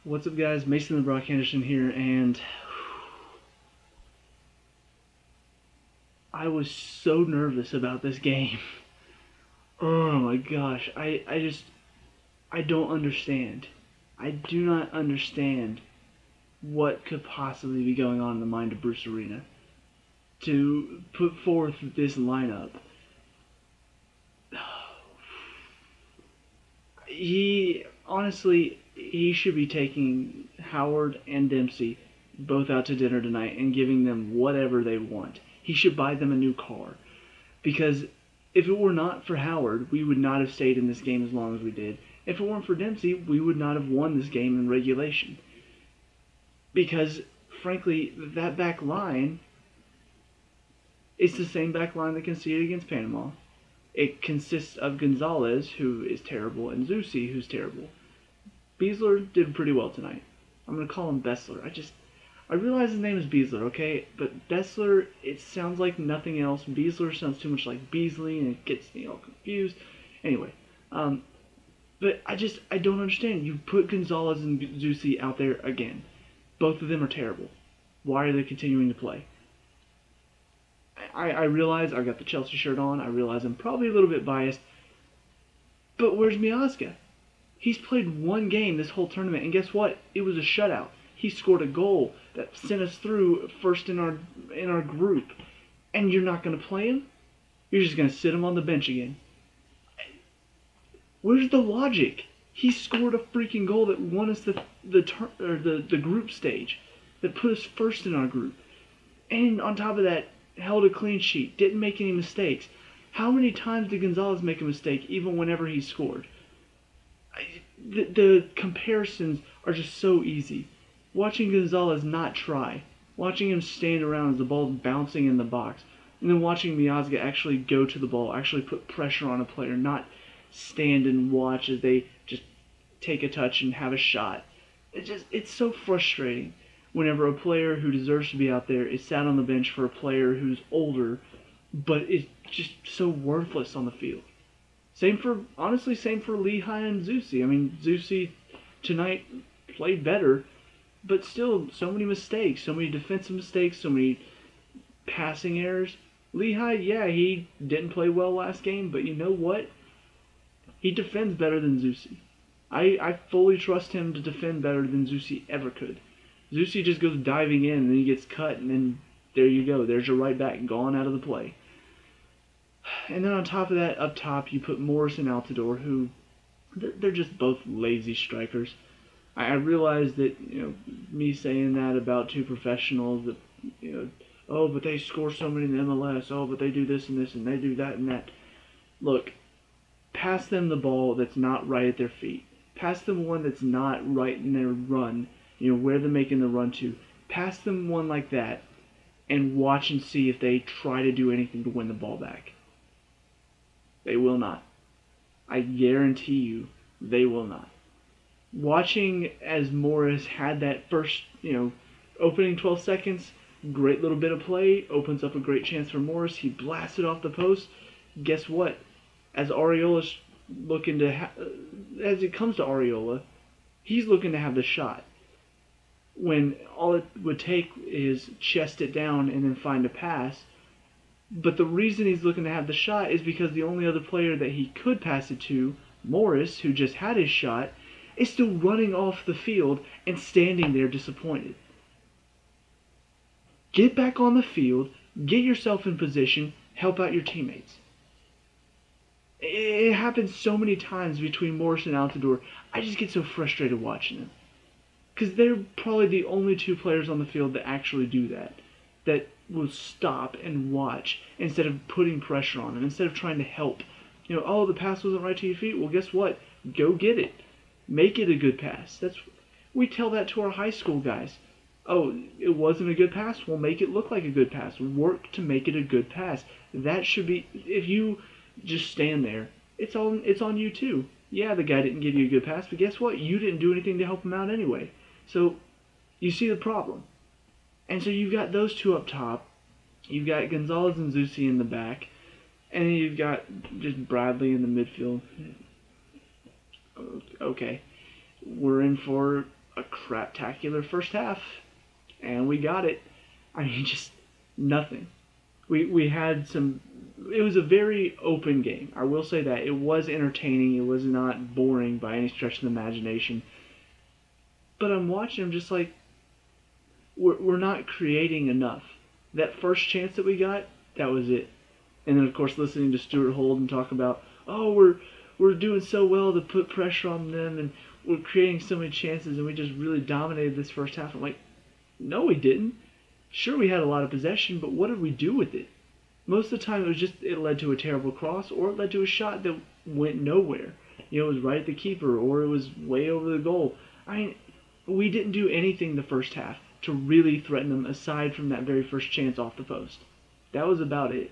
What's up, guys? Mason the Brock Henderson here, and I was so nervous about this game. Oh my gosh, I don't understand. I do not understand what could possibly be going on in the mind of Bruce Arena to put forth this lineup. He should be taking Howard and Dempsey both out to dinner tonight and giving them whatever they want. He should buy them a new car. Because if it were not for Howard, we would not have stayed in this game as long as we did. If it weren't for Dempsey, we would not have won this game in regulation. Because, frankly, that back line is the same back line that conceded against Panama. It consists of Gonzalez, who is terrible, and Zusi, who's terrible. Beasler did pretty well tonight. I'm going to call him Bessler. I realize his name is Beasler, okay? But Bessler, it sounds like nothing else. Beasler sounds too much like Beasley, and it gets me all confused. Anyway, but I don't understand. You put Gonzalez and Zusi out there again. Both of them are terrible. Why are they continuing to play? I realize I got the Chelsea shirt on. I realize I'm probably a little bit biased. But where's Miazga? He's played one game this whole tournament, and guess what? It was a shutout. He scored a goal that sent us through first in our group, and you're not going to play him? You're just going to sit him on the bench again. Where's the logic? He scored a freaking goal that won us the group stage, that put us first in our group, and on top of that, held a clean sheet, didn't make any mistakes. How many times did Gonzalez make a mistake, even whenever he scored? The comparisons are just so easy. Watching Gonzalez not try, watching him stand around as the ball's bouncing in the box, and then watching Miazga actually go to the ball, actually put pressure on a player, not stand and watch as they just take a touch and have a shot. It's so frustrating whenever a player who deserves to be out there is sat on the bench for a player who's older, but is just so worthless on the field. Same for Lehigh and Zusi. I mean, Zusi tonight played better, but still, so many mistakes, so many defensive mistakes, so many passing errors. Lehigh, yeah, he didn't play well last game, but you know what? He defends better than Zusi. I fully trust him to defend better than Zusi ever could. Zusi just goes diving in, and then he gets cut, and then there you go. There's your right back, gone out of the play. And then on top of that, up top, you put Morris and Altidore, who, they're just both lazy strikers. I realize that, me saying that about two professionals, that, oh, but they score so many in the MLS, oh, but they do this, and they do that and that. Look, pass them the ball that's not right at their feet. Pass them one that's not right in their run, where they're making the run to. Pass them one like that, and watch and see if they try to do anything to win the ball back. They will not. I guarantee you, they will not. Watching as Morris had that first, opening 12 seconds, great little bit of play, opens up a great chance for Morris. He blasted off the post. Guess what? As Areola's looking to, as it comes to Areola, he's looking to have the shot. When all it would take is chest it down and then find a pass. But the reason he's looking to have the shot is because the only other player that he could pass it to, Morris, who just had his shot, is still running off the field and standing there disappointed. Get back on the field, get yourself in position, help out your teammates. It happens so many times between Morris and Altidore. I just get so frustrated watching them. Because they're probably the only two players on the field that actually do that. That will stop and watch instead of putting pressure on them, instead of trying to help. Oh, the pass wasn't right to your feet. Well, guess what? Go get it. Make it a good pass. We tell that to our high school guys. Oh, it wasn't a good pass? Well, make it look like a good pass. Work to make it a good pass. That should be, if you just stand there, it's on you too. Yeah, the guy didn't give you a good pass, but guess what? You didn't do anything to help him out anyway. So, you see the problem. And so you've got those two up top. You've got Gonzalez and Zusi in the back. And then you've got just Bradley in the midfield. Okay. We're in for a craptacular first half, and we got it. I mean, just nothing. We had some. It was a very open game. I will say that it was entertaining. It was not boring by any stretch of the imagination. But I'm watching. I'm just like, we're not creating enough. That first chance that we got, that was it. And then of course listening to Stuart Holden talk about, oh, we're doing so well to put pressure on them, and we're creating so many chances, and we just really dominated this first half. I'm like, no, we didn't. Sure, we had a lot of possession, but what did we do with it? Most of the time, it led to a terrible cross, or it led to a shot that went nowhere. You know, it was right at the keeper, or it was way over the goal. I mean, we didn't do anything the first half to really threaten them aside from that very first chance off the post. That was about it.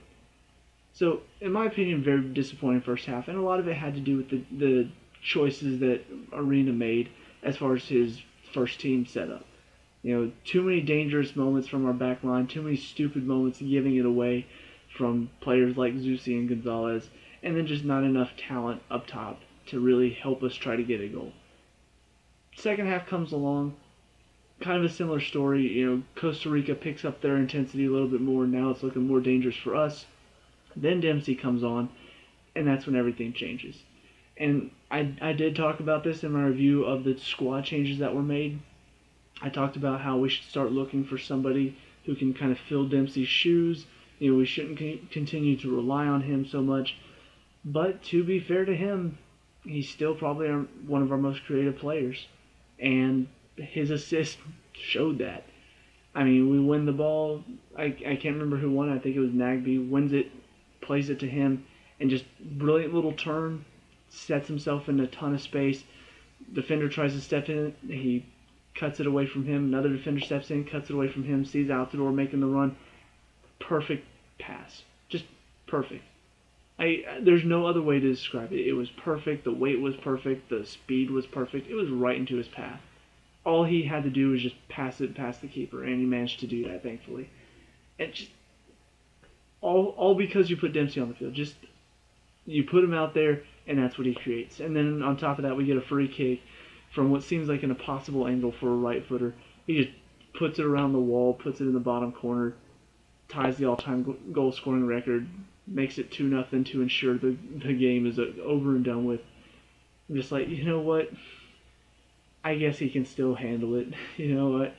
So, in my opinion, very disappointing first half, and a lot of it had to do with the choices that Arena made as far as his first team setup. You know, too many dangerous moments from our back line, too many stupid moments giving it away from players like Zusi and Gonzalez, and then just not enough talent up top to really help us try to get a goal. Second half comes along, kind of a similar story. You know, Costa Rica picks up their intensity a little bit more. Now it's looking more dangerous for us. Then Dempsey comes on, and that's when everything changes. And I did talk about this in my review of the squad changes that were made. I talked about how we should start looking for somebody who can kind of fill Dempsey's shoes. You know, we shouldn't continue to rely on him so much. But to be fair to him, he's still probably one of our most creative players. And his assist showed that. I mean, we win the ball. I can't remember who won. I think it was Nagby. Wins it, plays it to him, and just brilliant little turn. Sets himself in a ton of space. Defender tries to step in. He cuts it away from him. Another defender steps in, cuts it away from him. Sees out the door, making the run. Perfect pass. Just perfect. There's no other way to describe it. It was perfect. The weight was perfect. The speed was perfect. It was right into his path. All he had to do was just pass it past the keeper, and he managed to do that, thankfully. And just all because you put Dempsey on the field. Just you put him out there, and that's what he creates. And then on top of that, we get a free kick from what seems like an impossible angle for a right footer. He just puts it around the wall, puts it in the bottom corner, ties the all-time goal scoring record, makes it 2-0 to ensure the game is over and done with. I'm just like, you know what? I guess he can still handle it. You know what?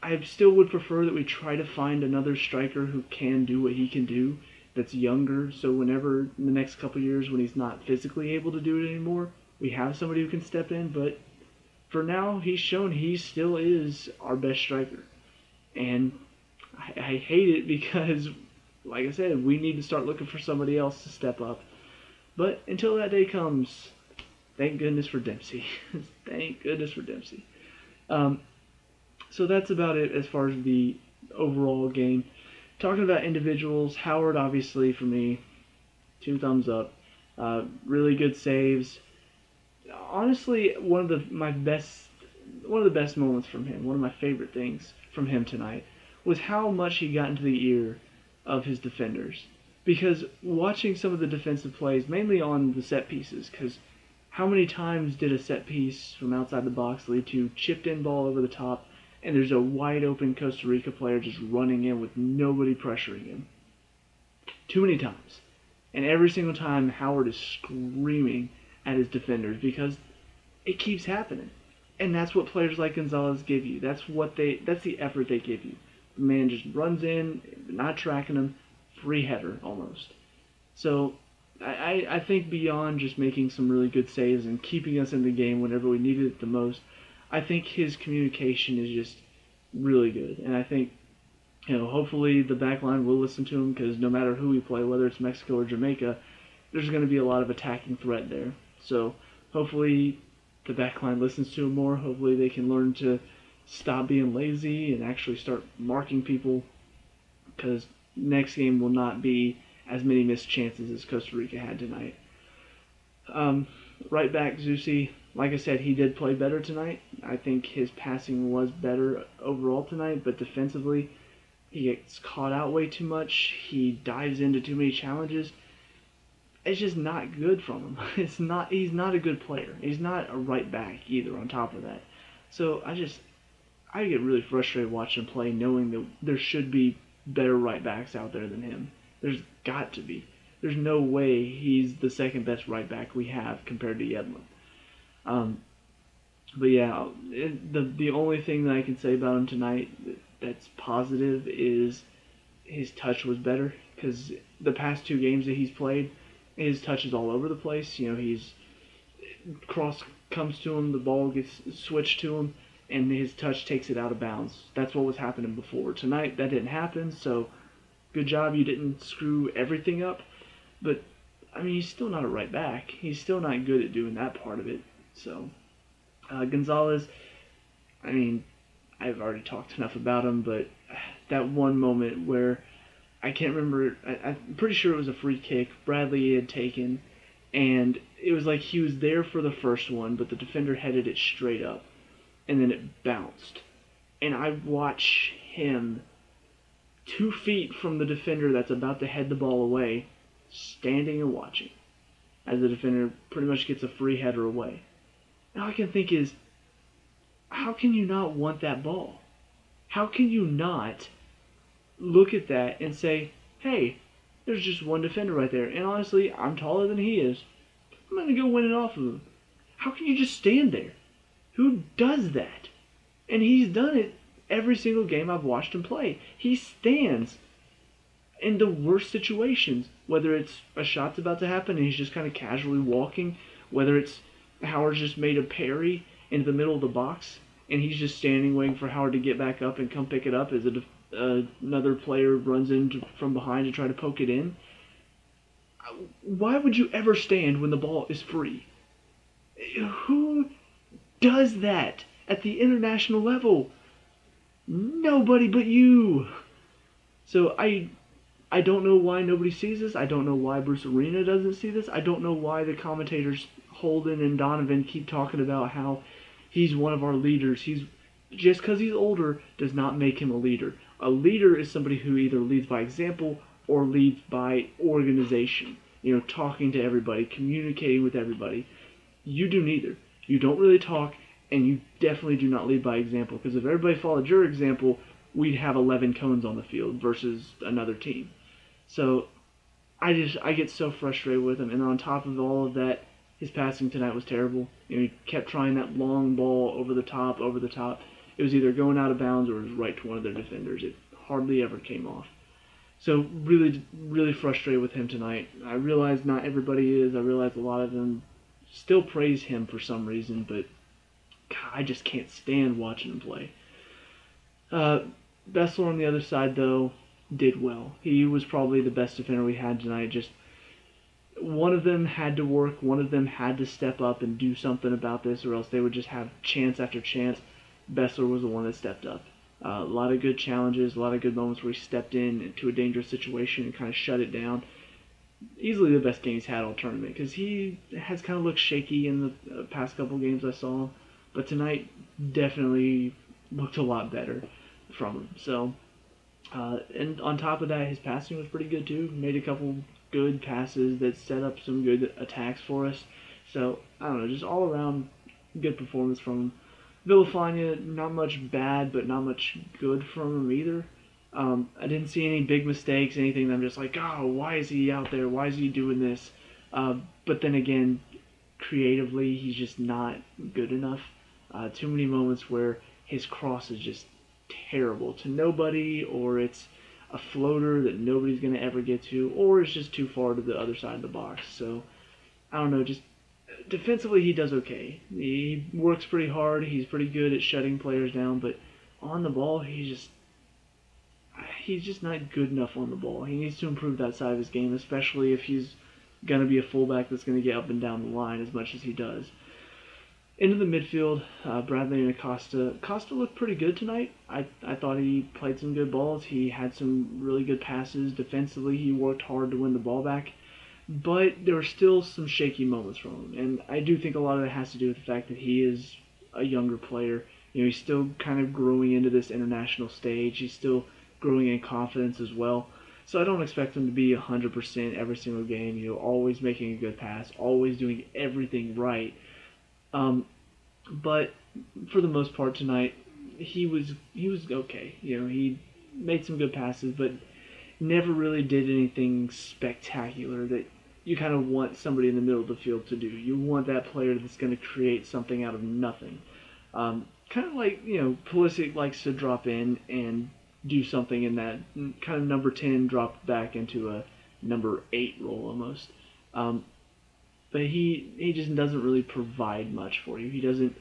I still would prefer that we try to find another striker who can do what he can do, that's younger, so whenever in the next couple years when he's not physically able to do it anymore, we have somebody who can step in. But for now, he's shown he still is our best striker. And I hate it because, like I said, we need to start looking for somebody else to step up. But until that day comes, thank goodness for Dempsey. Thank goodness for Dempsey. So that's about it as far as the overall game. Talking about individuals, Howard obviously for me, 2 thumbs up. Really good saves. Honestly, one of the best moments from him, one of my favorite things from him tonight, was how much he got into the ear of his defenders. Because watching some of the defensive plays, mainly on the set pieces, because how many times did a set piece from outside the box lead to chipped in ball over the top, and there's a wide open Costa Rica player just running in with nobody pressuring him? Too many times. And every single time Howard is screaming at his defenders because it keeps happening. And that's what players like Gonzalez give you. That's the effort they give you. The man just runs in, not tracking him, free header almost. So I think beyond just making some really good saves and keeping us in the game whenever we needed it the most, I think his communication is just really good. And I think, hopefully the back line will listen to him, because no matter who we play, whether it's Mexico or Jamaica, there's going to be a lot of attacking threat there. So hopefully the back line listens to him more. Hopefully they can learn to stop being lazy and actually start marking people, because next game will not be as many missed chances as Costa Rica had tonight. Right back, Zusi, like I said, he did play better tonight. I think his passing was better overall tonight, but defensively, he gets caught out way too much. He dives into too many challenges. It's just not good from him. He's not a good player. He's not a right back either, on top of that. So I get really frustrated watching him play, knowing that there should be better right backs out there than him. There's got to be. There's no way he's the second best right back we have compared to Yedlin. Um, but yeah, the only thing that I can say about him tonight that's positive is his touch was better, because the past two games that he's played, his touch is all over the place. He's cross comes to him, the ball gets switched to him, and his touch takes it out of bounds. That's what was happening before. Tonight, that didn't happen, so good job you didn't screw everything up. But, I mean, he's still not a right back. He's still not good at doing that part of it. So, Gonzalez, I mean, I've already talked enough about him, but that one moment where I can't remember, I'm pretty sure it was a free kick Bradley had taken, and it was like he was there for the first one, but the defender headed it straight up, and then it bounced. And I watch him 2 feet from the defender that's about to head the ball away, standing and watching, as the defender pretty much gets a free header away. And all I can think is, how can you not want that ball? How can you not look at that and say, hey, there's just one defender right there, and honestly, I'm taller than he is. I'm going to go win it off of him. How can you just stand there? Who does that? And he's done it every single game I've watched him play. He stands in the worst situations, whether it's a shot's about to happen and he's just kind of casually walking, whether it's Howard's just made a parry into the middle of the box and he's just standing waiting for Howard to get back up and come pick it up as another player runs in from behind to try to poke it in. Why would you ever stand when the ball is free? Who does that at the international level? Nobody but you. So I don't know why nobody sees this. I don't know why Bruce Arena doesn't see this. I don't know why the commentators Holden and Donovan keep talking about how he's one of our leaders. Just because he's older does not make him a leader. A leader is somebody who either leads by example or leads by organization. Talking to everybody, communicating with everybody. You do neither. You don't really talk, and you definitely do not lead by example. Because if everybody followed your example, we'd have 11 cones on the field versus another team. So I get so frustrated with him. And on top of all of that, his passing tonight was terrible. He kept trying that long ball over the top. It was either going out of bounds or it was right to one of their defenders. It hardly ever came off. So really, really frustrated with him tonight. I realize not everybody is. I realize a lot of them still praise him for some reason, but God, I just can't stand watching him play. Bessler on the other side, though, did well. He was probably the best defender we had tonight. Just one of them had to work. One of them had to step up and do something about this, or else they would just have chance after chance. Bessler was the one that stepped up. A lot of good challenges, a lot of good moments where he stepped into a dangerous situation and kind of shut it down. Easily the best game he's had all tournament, because he has kind of looked shaky in the past couple games I saw him. But tonight definitely looked a lot better from him. So, and on top of that, his passing was pretty good too. Made a couple good passes that set up some good attacks for us. So, I don't know, just all around good performance from him. Villafania, not much bad, but not much good from him either. I didn't see any big mistakes, anything that I'm just like, oh, why is he out there? Why is he doing this? But then again, creatively, he's just not good enough. Too many moments where his cross is just terrible to nobody, or it's a floater that nobody's going to ever get to, or it's just too far to the other side of the box. So, I don't know, just defensively he does okay. He works pretty hard, he's pretty good at shutting players down, but on the ball, he's just not good enough on the ball. He needs to improve that side of his game, especially if he's going to be a fullback that's going to get up and down the line as much as he does. Into the midfield, Bradley and Acosta. Acosta looked pretty good tonight. I thought he played some good balls. He had some really good passes. Defensively, he worked hard to win the ball back. But there were still some shaky moments from him. And I do think a lot of that has to do with the fact that he is a younger player. He's still kind of growing into this international stage. He's still growing in confidence as well. So I don't expect him to be 100% every single game, always making a good pass, always doing everything right. But for the most part tonight, he was okay. He made some good passes, but never really did anything spectacular that you kind of want somebody in the middle of the field to do. You want that player that's going to create something out of nothing. Kind of like, Pulisic likes to drop in and do something in that kind of number 10 drop back into a number 8 role almost. Um, but he just doesn't really provide much for you.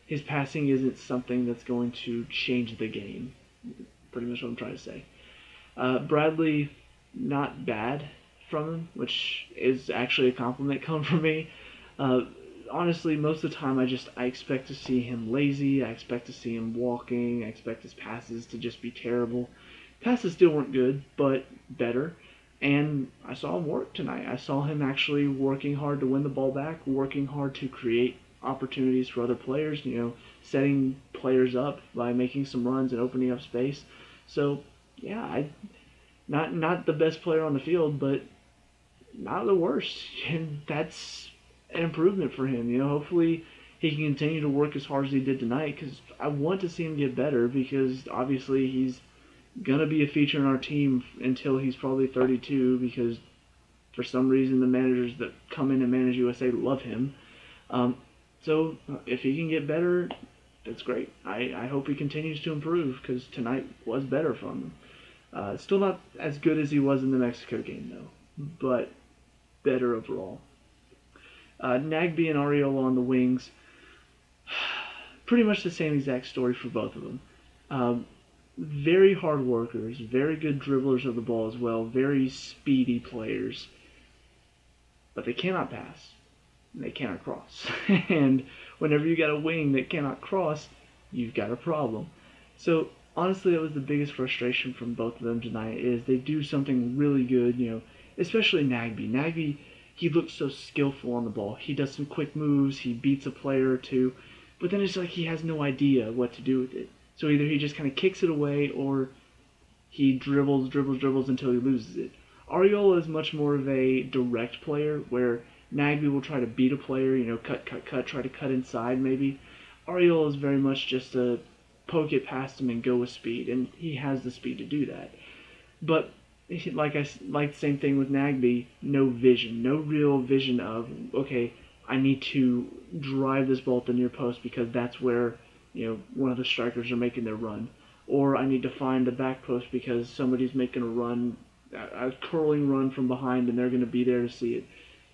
His passing isn't something that's going to change the game. Pretty much what I'm trying to say. Bradley, not bad from him, which is actually a compliment coming from me. Uh, Honestly, most of the time I expect to see him lazy. I expect to see him walking. I expect his passes to just be terrible. Passes still weren't good, but better. And I saw him work tonight. I saw him actually working hard to win the ball back, working hard to create opportunities for other players, setting players up by making some runs and opening up space. So, yeah, not the best player on the field, but not the worst. And that's an improvement for him. Hopefully he can continue to work as hard as he did tonight, because I want to see him get better, because obviously he's going to be a feature in our team until he's probably 32, because for some reason the managers that come in and manage USA love him. So if he can get better, that's great. I hope he continues to improve, because tonight was better from him. Still not as good as he was in the Mexico game, though, but better overall. Nagby and Ariola on the wings, pretty much the same exact story for both of them. Very hard workers, very good dribblers of the ball as well, very speedy players, but they cannot pass. They cannot cross. And whenever you got a wing that cannot cross, you've got a problem. So honestly, that was the biggest frustration from both of them tonight, is they do something really good, especially Nagby. Nagby, he looks so skillful on the ball. He does some quick moves, he beats a player or two, but then it's like he has no idea what to do with it. So either he just kind of kicks it away, or he dribbles until he loses it. Ariola is much more of a direct player, where Nagby will try to beat a player, cut, try to cut inside maybe. Ariola is very much just a poke it past him and go with speed, and he has the speed to do that. But like the same thing with Nagby, no real vision of, okay, I need to drive this ball at the near post because that's where one of the strikers are making their run, or I need to find the back post because somebody's making a run, a curling run from behind, and they're going to be there to see it.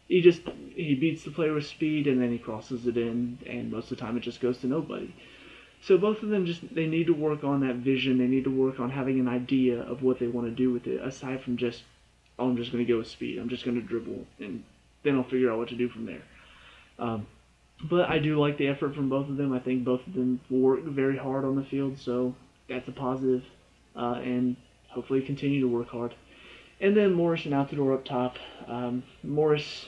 He beats the player with speed, and then he crosses it in, and most of the time it just goes to nobody. So both of them they need to work on that vision. They need to work on having an idea of what they want to do with it, aside from just, I'm just going to go with speed. I'm just going to dribble, and then I'll figure out what to do from there. But I do like the effort from both of them. I think both of them work very hard on the field, so that's a positive, and hopefully continue to work hard. And then Morris and Altidore up top. Morris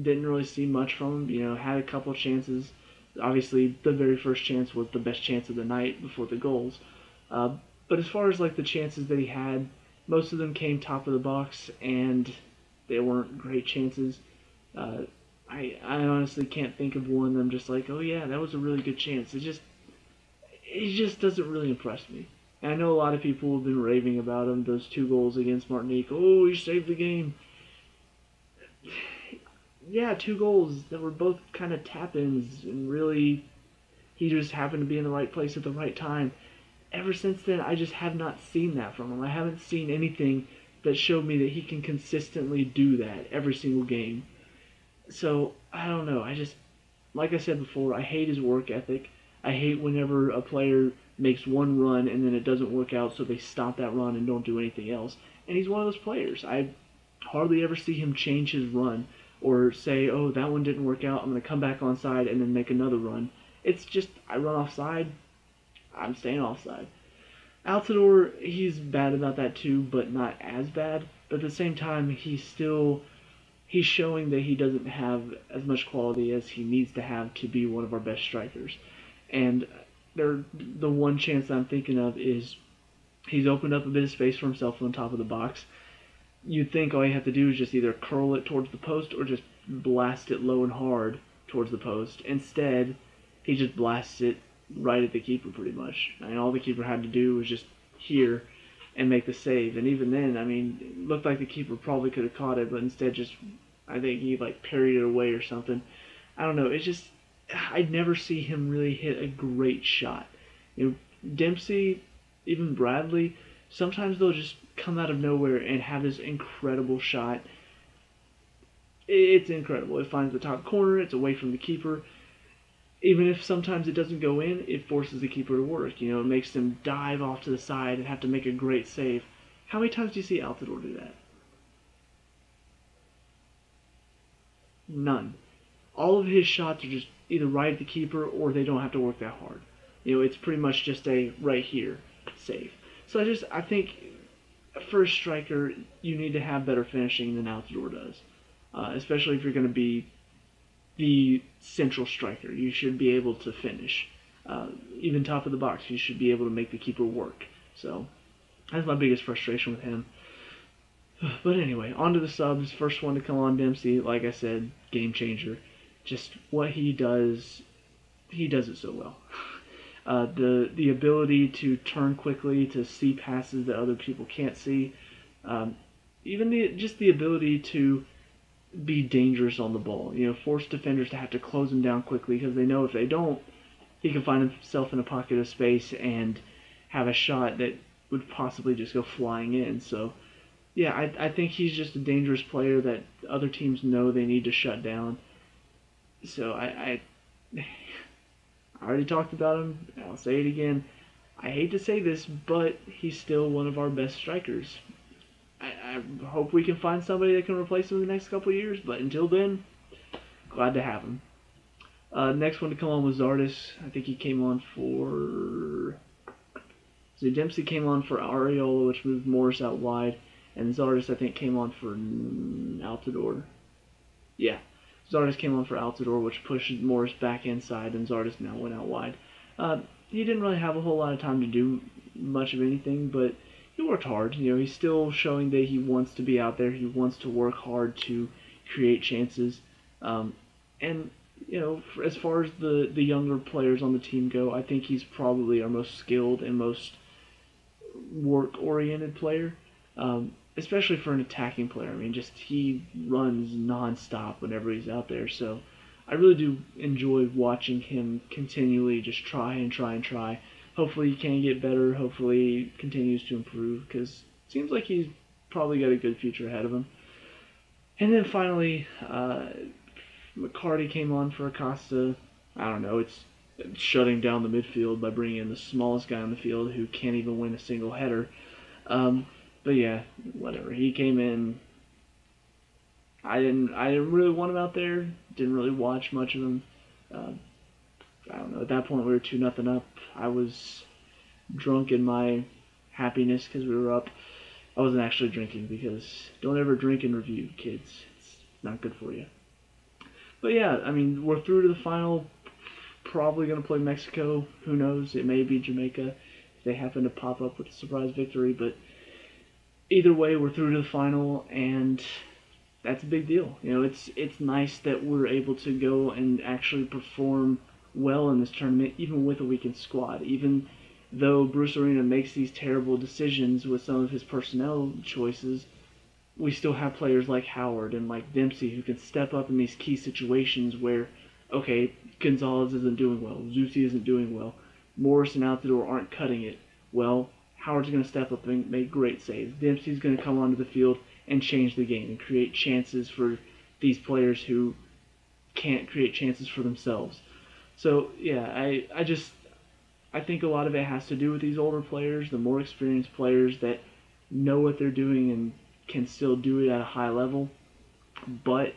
didn't really see much from him. Had a couple of chances. Obviously, the very first chance was the best chance of the night before the goals. But as far as the chances that he had, most of them came top of the box, and they weren't great chances. I honestly can't think of one that I'm just like, oh yeah, that was a really good chance. It just doesn't really impress me. And I know a lot of people have been raving about him, those 2 goals against Martinique. Oh, he saved the game. Yeah, 2 goals that were both kind of tap-ins, and really, he just happened to be in the right place at the right time. Ever since then, I just have not seen that from him. I haven't seen anything that showed me that he can consistently do that every single game. So, I don't know. Like I said before, I hate his work ethic. I hate whenever a player makes one run and then it doesn't work out, so they stop that run and don't do anything else. And he's one of those players. I hardly ever see him change his run or say, oh, that one didn't work out, I'm going to come back on side and then make another run. It's just, I run offside, I'm staying offside. Altidore, he's bad about that too, but not as bad. But at the same time, he's showing that he doesn't have as much quality as he needs to have to be one of our best strikers. And the one chance I'm thinking of is he's opened up a bit of space for himself on top of the box. You'd think all you have to do is just either curl it towards the post or just blast it low and hard towards the post. Instead, he just blasts it right at the keeper pretty much. I mean, all the keeper had to do was just hear and make the save. And even then, I mean, it looked like the keeper probably could have caught it, but instead just, I think he like parried it away or something. I don't know. It's just, I'd never see him really hit a great shot. You know, Dempsey, even Bradley, sometimes they'll just come out of nowhere and have this incredible shot. It's incredible. It finds the top corner. It's away from the keeper. Even if sometimes it doesn't go in, it forces the keeper to work. You know, it makes them dive off to the side and have to make a great save. How many times do you see Altidore do that? None. All of his shots are just either right at the keeper or they don't have to work that hard. You know, it's pretty much just a right here save. So I think for a striker, you need to have better finishing than Altidore does, especially if you're going to be the central striker. You should be able to finish. Even top of the box, you should be able to make the keeper work. So that's my biggest frustration with him. But anyway, on to the subs. First one to come on, Dempsey. Like I said, game changer. Just what he does it so well. The ability to turn quickly, to see passes that other people can't see. Even the ability to be dangerous on the ball. You know, force defenders to have to close him down quickly because they know if they don't, he can find himself in a pocket of space and have a shot that would possibly just go flying in. So, yeah, I think he's just a dangerous player that other teams know they need to shut down. So I already talked about him. I'll say it again. I hate to say this, but he's still one of our best strikers. I hope we can find somebody that can replace him in the next couple of years, but until then, glad to have him. Next one to come on was Zardes. I think he came on for... So Dempsey came on for Areola, which moved Morris out wide, and Zardes, I think, came on for Altidore. Yeah, Zardes came on for Altidore, which pushed Morris back inside, and Zardes now went out wide. He didn't really have a whole lot of time to do much of anything, but he worked hard. You know, he's still showing that he wants to be out there. He wants to work hard to create chances. And, you know, as far as the younger players on the team go, I think he's probably our most skilled and most work-oriented player, especially for an attacking player. I mean, just he runs nonstop whenever he's out there. So I really do enjoy watching him continually just try and try and try. Hopefully he can get better. Hopefully he continues to improve because it seems like he's probably got a good future ahead of him. And then finally, McCarty came on for Acosta. I don't know, it's shutting down the midfield by bringing in the smallest guy on the field who can't even win a single header. But yeah, whatever. He came in. I didn't really want him out there. Didn't really watch much of him. I don't know. At that point, we were 2-0 up. I was drunk in my happiness because we were up. I wasn't actually drinking because don't ever drink and review, kids. It's not good for you. But yeah, I mean, we're through to the final. Probably going to play Mexico. Who knows? It may be Jamaica if they happen to pop up with a surprise victory. But either way, we're through to the final, and that's a big deal. You know, it's nice that we're able to go and actually perform well in this tournament, even with a weakened squad. Even though Bruce Arena makes these terrible decisions with some of his personnel choices, we still have players like Howard and like Dempsey who can step up in these key situations where, okay, Gonzalez isn't doing well, Zusi isn't doing well, Morris and Altidore aren't cutting it. Well, Howard's going to step up and make great saves. Dempsey's going to come onto the field and change the game and create chances for these players who can't create chances for themselves. So, yeah, I think a lot of it has to do with these older players, the more experienced players that know what they're doing and can still do it at a high level. But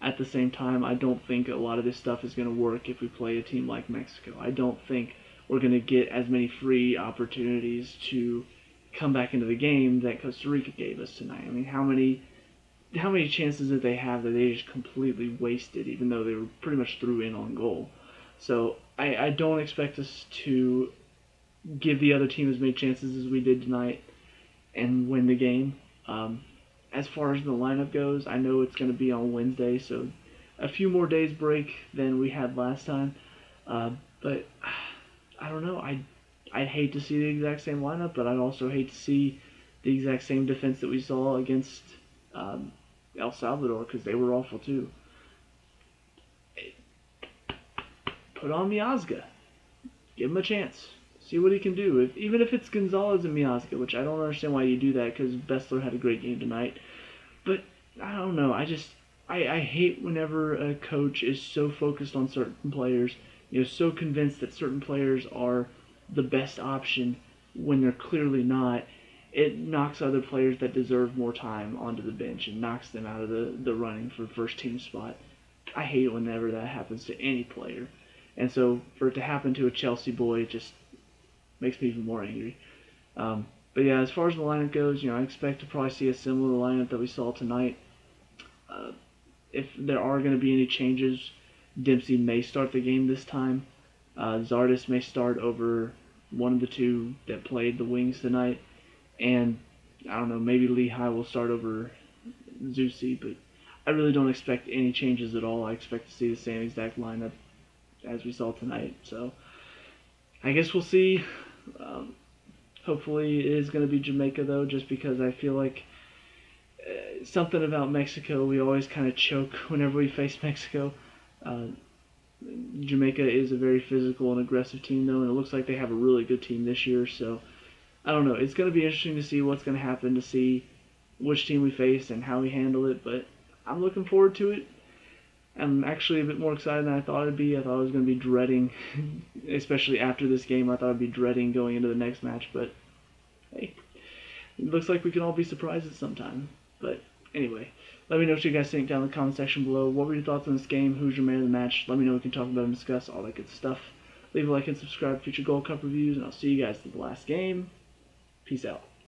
at the same time, I don't think a lot of this stuff is going to work if we play a team like Mexico. I don't think we're going to get as many free opportunities to come back into the game that Costa Rica gave us tonight. I mean, how many chances did they have that they just completely wasted, even though they were pretty much threw in on goal? So I don't expect us to give the other team as many chances as we did tonight and win the game. As far as the lineup goes, I know it's going to be on Wednesday, so a few more days break than we had last time. But I don't know. I'd hate to see the exact same lineup, but I'd also hate to see the exact same defense that we saw against um, El Salvador, because they were awful too. Put on Miazga. Give him a chance. See what he can do. Even if it's Gonzalez and Miazga, which I don't understand why you do that, because Bessler had a great game tonight. But I don't know. I hate whenever a coach is so focused on certain players, so convinced that certain players are the best option when they're clearly not. It knocks other players that deserve more time onto the bench and knocks them out of the running for first team spot. I hate whenever that happens to any player. And so for it to happen to a Chelsea boy, it just makes me even more angry. But yeah, as far as the lineup goes, I expect to probably see a similar lineup that we saw tonight. Uh, if there are going to be any changes, Dempsey may start the game this time. Zardes may start over one of the two that played the wings tonight, and I don't know, maybe Lehigh will start over Zusi, but I really don't expect any changes at all. I expect to see the same exact lineup as we saw tonight. So I guess we'll see. Um, Hopefully it is going to be Jamaica though, just because I feel like something about Mexico, we always kind of choke whenever we face Mexico. Uh, Jamaica is a very physical and aggressive team though, and it looks like they have a really good team this year. So I don't know. It's going to be interesting to see what's going to happen, to see which team we face and how we handle it. But I'm looking forward to it. I'm actually a bit more excited than I thought I'd be. I thought I was going to be dreading, especially after this game, I thought I'd be dreading going into the next match. But hey, it looks like we can all be surprised at some time. But anyway, let me know what you guys think down in the comment section below. What were your thoughts on this game? Who's your man of the match? Let me know. We can talk about and discuss all that good stuff. Leave a like and subscribe for future Gold Cup reviews, and I'll see you guys at the last game. Peace out.